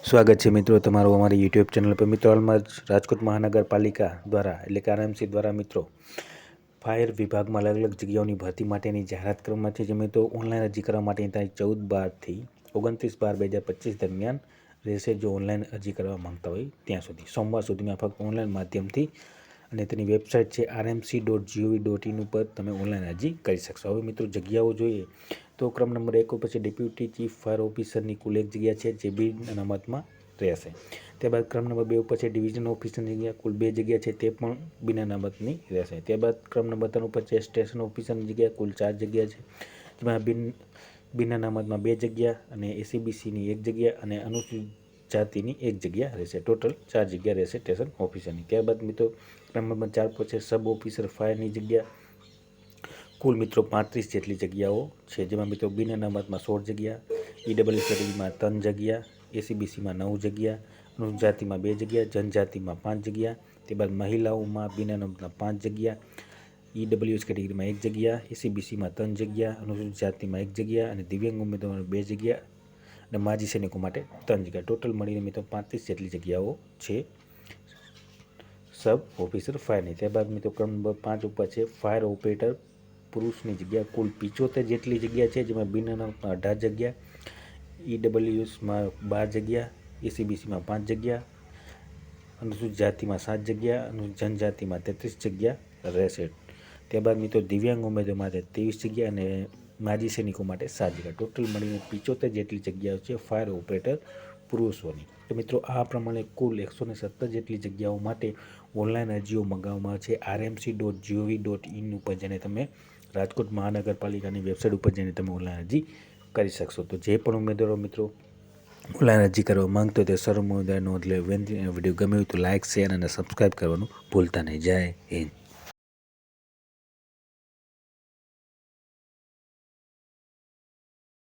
સ્વાગત છે મિત્રો તમારું અમારી યુટ્યુબ ચેનલ પર। મિત્રો હાલમાં જ રાજકોટ મહાનગરપાલિકા દ્વારા એટલે કે આરએમસી દ્વારા મિત્રો ફાયર વિભાગમાં અલગ અલગ જગ્યાઓની ભરતી માટેની જાહેરાત કરવામાં છે। જેમાં તો ઓનલાઈન અરજી કરવા માટેની તારીખ 14/12 થી 29/12/2025 દરમિયાન રહેશે। જો ઓનલાઈન અરજી કરવા માંગતા હોય ત્યાં સુધી સોમવાર સુધીમાં ફક્ત ઓનલાઈન માધ્યમથી અને તેની વેબસાઇટ છે rmc.gov.in ઉપર તમે ઓનલાઈન અરજી કરી શકશો। હવે મિત્રો જગ્યાઓ જોઈએ તો ક્રમ નંબર 1 ઉપર છે ડેપ્યુટી ચીફ ફાયર ઓફિસરની કુલ 1 જગ્યા છે જે બી અનામતમાં રહેશે। ત્યારબાદ ક્રમ નંબર 2 ઉપર છે ડિવિઝન ઓફિસરની જગ્યા કુલ 2 જગ્યા છે તે પણ બિન અનામતની રહેશે। ત્યારબાદ ક્રમ નંબર 3 ઉપર છે સ્ટેશન ઓફિસરની જગ્યા કુલ 4 જગ્યા છે જેમાં બિન અનામતમાં 2 જગ્યા અને એસીબીસીની 1 જગ્યા અને અનુસૂચિત જાતિની 1 જગ્યા રહેશે। ટોટલ 4 જગ્યા રહેશે સ્ટેશન ઓફિસરની। ત્યારબાદ મિત્રો ક્રમ નંબર 4 પર છે સબ ઓફિસર ફાયરની જગ્યા કુલ મિત્રો 35 જેટલી જગ્યાઓ છે જેમાં મિત્રો બિન અનામતમાં 16 જગ્યા, ઈડબ્લ્યુએસ કેટેગરીમાં 3 જગ્યા, એસીબીસીમાં 9 જગ્યા, અનુસૂચિત જાતિમાં 2 જગ્યા, જનજાતિમાં 5 જગ્યા, ત્યારબાદ મહિલાઓમાં બિન અનામતમાં 5 જગ્યા, ઈડબ્લ્યુએસ કેટેગરીમાં 1 જગ્યા, એસીબીસીમાં 3 જગ્યા, અનુસૂચિત જાતિમાં 1 જગ્યા અને દિવ્યાંગ ઉમેદવારો 2 જગ્યા અને માજી સૈનિકો માટે 3 જગ્યા। ટોટલ મળીને મિત્રો 35 જેટલી જગ્યાઓ છે સબ ઓફિસર ફાયરની। ત્યારબાદ મિત્રો ક્રમ નંબર 5 ઉપર છે ફાયર ઓપરેટર પુરુષની જગ્યા કુલ 75 જેટલી જગ્યા છે જેમાં બિન અનામતમાં 18 જગ્યા, ઈડબ્લ્યુએસમાં 12 જગ્યા, એસીબીસીમાં 5 જગ્યા, અનુસૂચિત જાતિમાં 7 જગ્યા, અનુસૂચિત જનજાતિમાં 33 જગ્યા રહેશે। ત્યારબાદ મિત્રો દિવ્યાંગ ઉમેદવારો માટે 23 જગ્યા અને માજી સૈનિકો માટે 7 જગ્યા। ટોટલ મળીને 75 જેટલી જગ્યાઓ છે ફાયર ઓપરેટર પુરુષોની। તો મિત્રો આ પ્રમાણે કુલ 117 જેટલી જગ્યાઓ માટે ઓનલાઈન અરજીઓ મંગાવવામાં છે rmc.gov.in ઉપર જઈને તમે રાજકોટ મહાનગરપાલિકાની વેબસાઇટ ઉપર જઈને તમે ઓનલાઈન અરજી કરી શકશો। તો જે પણ ઉમેદવારો મિત્રો ઓનલાઈન અરજી કરવા માંગતો હોય તે સર્વ ઉમેદવારો નોંધ લે વિનંતી। વિડીયો ગમ્યો હોય તો લાઇક, શેર અને સબસ્ક્રાઈબ કરવાનું ભૂલતા નહીં। જય હિન્દ।